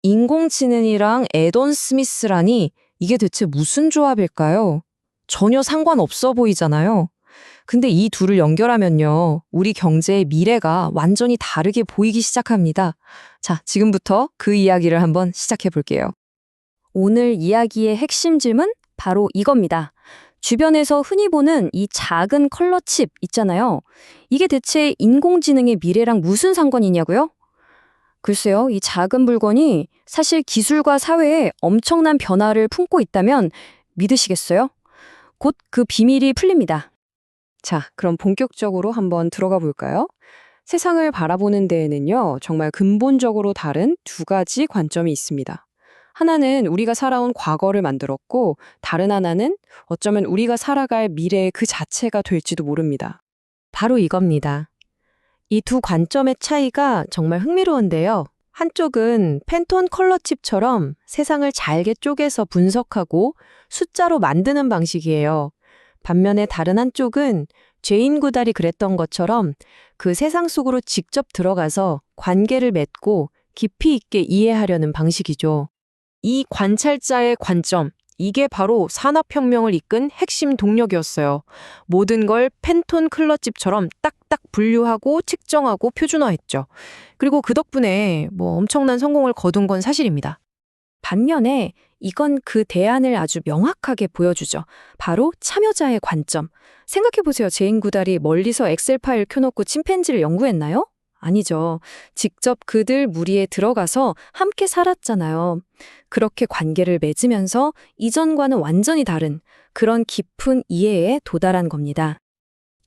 인공지능이랑 애던 스미스라니 이게 대체 무슨 조합일까요? 전혀 상관없어 보이잖아요. 근데 이 둘을 연결하면요, 우리 경제의 미래가 완전히 다르게 보이기 시작합니다. 자, 지금부터 그 이야기를 한번 시작해 볼게요. 오늘 이야기의 핵심 질문? 바로 이겁니다. 주변에서 흔히 보는 이 작은 컬러 칩 있잖아요. 이게 대체 인공지능의 미래랑 무슨 상관이냐고요? 글쎄요, 이 작은 물건이 사실 기술과 사회에 엄청난 변화를 품고 있다면 믿으시겠어요? 곧 그 비밀이 풀립니다. 자, 그럼 본격적으로 한번 들어가 볼까요? 세상을 바라보는 데에는요, 정말 근본적으로 다른 두 가지 관점이 있습니다. 하나는 우리가 살아온 과거를 만들었고, 다른 하나는 어쩌면 우리가 살아갈 미래 그 자체가 될지도 모릅니다. 바로 이겁니다. 이 두 관점의 차이가 정말 흥미로운데요. 한쪽은 팬톤 컬러칩처럼 세상을 잘게 쪼개서 분석하고 숫자로 만드는 방식이에요. 반면에 다른 한쪽은 죄인 구달이 그랬던 것처럼 그 세상 속으로 직접 들어가서 관계를 맺고 깊이 있게 이해하려는 방식이죠. 이 관찰자의 관점, 이게 바로 산업혁명을 이끈 핵심 동력이었어요. 모든 걸 팬톤 클러집처럼 딱딱 분류하고 측정하고 표준화했죠. 그리고 그 덕분에 엄청난 성공을 거둔 건 사실입니다. 반면에 이건 그 대안을 아주 명확하게 보여주죠. 바로 참여자의 관점. 생각해보세요. 제인 구달이 멀리서 엑셀 파일 켜놓고 침팬지를 연구했나요? 아니죠. 직접 그들 무리에 들어가서 함께 살았잖아요. 그렇게 관계를 맺으면서 이전과는 완전히 다른 그런 깊은 이해에 도달한 겁니다.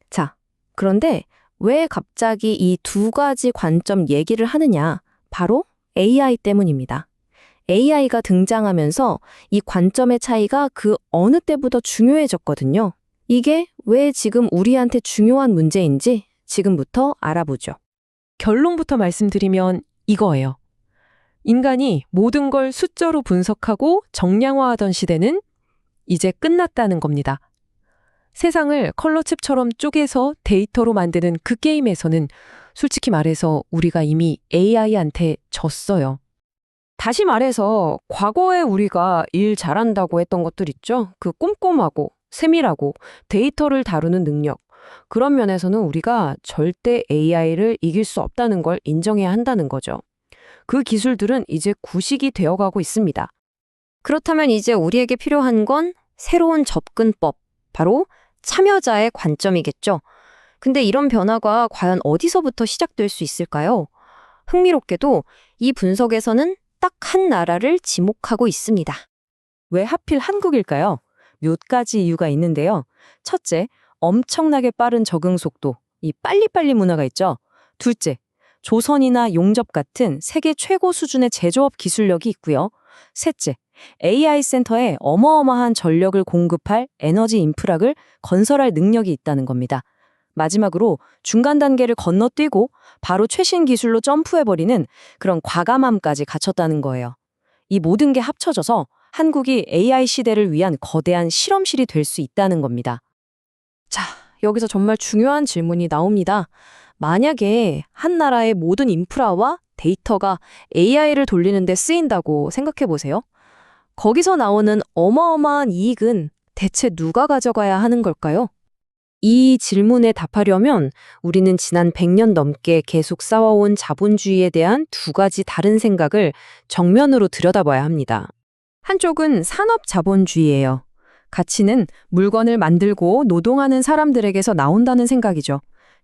자, 그런데 왜 갑자기 이 두 가지 관점 얘기를 하느냐? 바로 AI 때문입니다. AI가 등장하면서 이 관점의 차이가 그 어느 때보다 중요해졌거든요. 이게 왜 지금 우리한테 중요한 문제인지 지금부터 알아보죠. 결론부터 말씀드리면 이거예요. 인간이 모든 걸 숫자로 분석하고 정량화하던 시대는 이제 끝났다는 겁니다. 세상을 컬러칩처럼 쪼개서 데이터로 만드는 그 게임에서는 솔직히 말해서 우리가 이미 AI한테 졌어요. 다시 말해서 과거에 우리가 일 잘한다고 했던 것들 있죠? 그 꼼꼼하고 세밀하고 데이터를 다루는 능력. 그런 면에서는 우리가 절대 AI를 이길 수 없다는 걸 인정해야 한다는 거죠. 그 기술들은 이제 구식이 되어가고 있습니다. 그렇다면 이제 우리에게 필요한 건 새로운 접근법, 바로 참여자의 관점이겠죠. 근데 이런 변화가 과연 어디서부터 시작될 수 있을까요? 흥미롭게도 이 분석에서는 딱 한 나라를 지목하고 있습니다. 왜 하필 한국일까요? 몇 가지 이유가 있는데요. 첫째, 엄청나게 빠른 적응 속도, 이 빨리빨리 문화가 있죠. 둘째, 조선이나 용접 같은 세계 최고 수준의 제조업 기술력이 있고요. 셋째, AI 센터에 어마어마한 전력을 공급할 에너지 인프라를 건설할 능력이 있다는 겁니다. 마지막으로 중간 단계를 건너뛰고 바로 최신 기술로 점프해버리는 그런 과감함까지 갖췄다는 거예요. 이 모든 게 합쳐져서 한국이 AI 시대를 위한 거대한 실험실이 될 수 있다는 겁니다. 자, 여기서 정말 중요한 질문이 나옵니다. 만약에 한 나라의 모든 인프라와 데이터가 AI를 돌리는 데 쓰인다고 생각해 보세요. 거기서 나오는 어마어마한 이익은 대체 누가 가져가야 하는 걸까요? 이 질문에 답하려면 우리는 지난 100년 넘게 계속 쌓아온 자본주의에 대한 두 가지 다른 생각을 정면으로 들여다봐야 합니다. 한쪽은 산업 자본주의예요. 가치는 물건을 만들고 노동하는 사람들에게서 나온다는 생각이죠.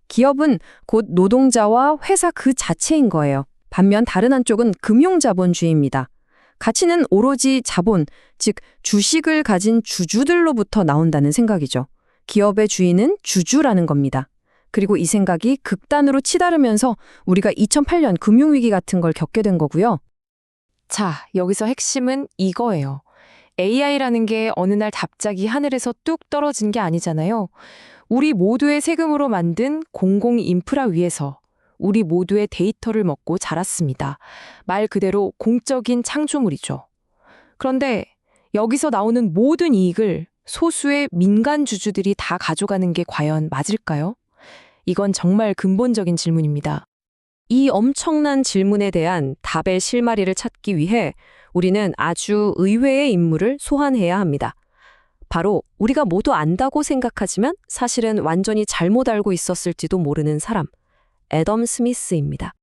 기업은 곧 노동자와 회사 그 자체인 거예요. 반면 다른 한쪽은 금융자본주의입니다. 가치는 오로지 자본, 즉 주식을 가진 주주들로부터 나온다는 생각이죠. 기업의 주인은 주주라는 겁니다. 그리고 이 생각이 극단으로 치달으면서 우리가 2008년 금융위기 같은 걸 겪게 된 거고요. 자, 여기서 핵심은 이거예요. AI라는 게 어느 날 갑자기 하늘에서 뚝 떨어진 게 아니잖아요. 우리 모두의 세금으로 만든 공공 인프라 위에서 우리 모두의 데이터를 먹고 자랐습니다. 말 그대로 공적인 창조물이죠. 그런데 여기서 나오는 모든 이익을 소수의 민간 주주들이 다 가져가는 게 과연 맞을까요? 이건 정말 근본적인 질문입니다. 이 엄청난 질문에 대한 답의 실마리를 찾기 위해 우리는 아주 의외의 인물을 소환해야 합니다. 바로 우리가 모두 안다고 생각하지만 사실은 완전히 잘못 알고 있었을지도 모르는 사람, 애덤 스미스입니다.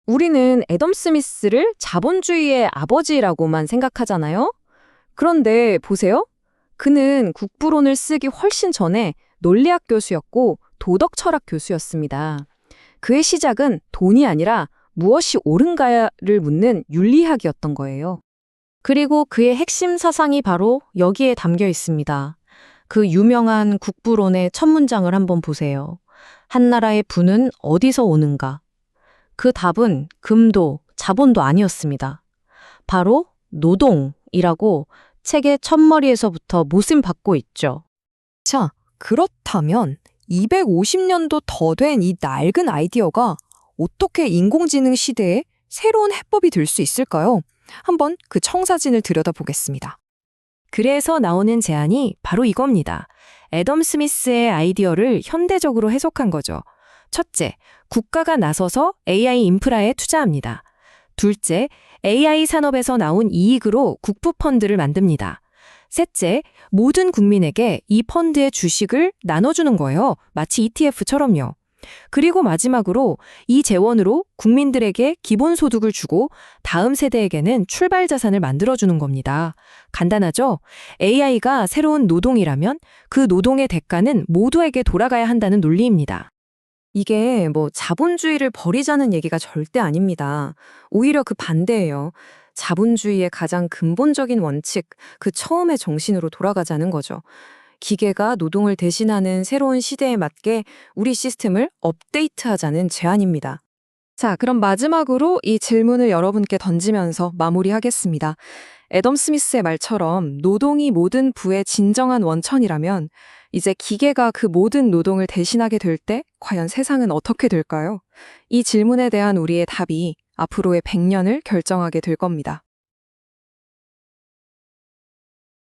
우리는 애덤 스미스를 자본주의의 아버지라고만 생각하잖아요. 그런데 보세요. 그는 국부론을 쓰기 훨씬 전에 논리학 교수였고 도덕 철학 교수였습니다. 그의 시작은 돈이 아니라 무엇이 옳은가를 묻는 윤리학이었던 거예요. 그리고 그의 핵심 사상이 바로 여기에 담겨 있습니다. 그 유명한 국부론의 첫 문장을 한번 보세요. 한 나라의 부는 어디서 오는가? 그 답은 금도 자본도 아니었습니다. 바로 노동이라고 책의 첫머리에서부터 모심받고 있죠. 자, 그렇다면 250년도 더 된 이 낡은 아이디어가 어떻게 인공지능 시대에 새로운 해법이 될 수 있을까요? 한번 그 청사진을 들여다보겠습니다. 그래서 나오는 제안이 바로 이겁니다. 애덤 스미스의 아이디어를 현대적으로 해석한 거죠. 첫째, 국가가 나서서 AI 인프라에 투자합니다. 둘째, AI 산업에서 나온 이익으로 국부 펀드를 만듭니다. 셋째, 모든 국민에게 이 펀드의 주식을 나눠주는 거예요. 마치 ETF처럼요. 그리고 마지막으로 이 재원으로 국민들에게 기본소득을 주고 다음 세대에게는 출발 자산을 만들어주는 겁니다. 간단하죠? AI가 새로운 노동이라면 그 노동의 대가는 모두에게 돌아가야 한다는 논리입니다. 이게 자본주의를 버리자는 얘기가 절대 아닙니다. 오히려 그 반대예요. 자본주의의 가장 근본적인 원칙, 그 처음의 정신으로 돌아가자는 거죠. 기계가 노동을 대신하는 새로운 시대에 맞게 우리 시스템을 업데이트하자는 제안입니다. 자, 그럼 마지막으로 이 질문을 여러분께 던지면서 마무리하겠습니다. 애덤 스미스의 말처럼 노동이 모든 부의 진정한 원천이라면 이제 기계가 그 모든 노동을 대신하게 될 때 과연 세상은 어떻게 될까요? 이 질문에 대한 우리의 답이 앞으로의 100년을 결정하게 될 겁니다.